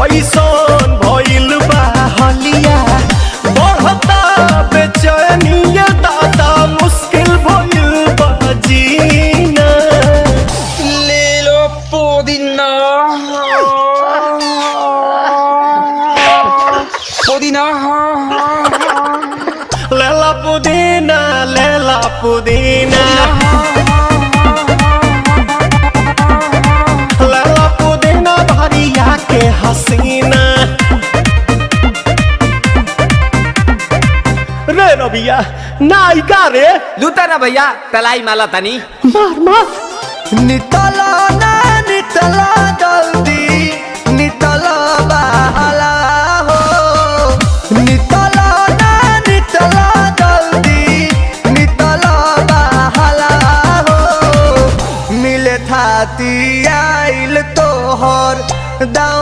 ऐसन भइल बा हलिया बढ़ता बेचैनिया दादा मुश्किल भइल बा जीना ले लो पुदीना पुदीना लेला पुदीना लेला पुदीना लेला पुदीना भरिया के हसीना रे रबिया नायिका रे लूटा ना भैया तलाई माला तनी मार मार नितला ना नितला जल्दी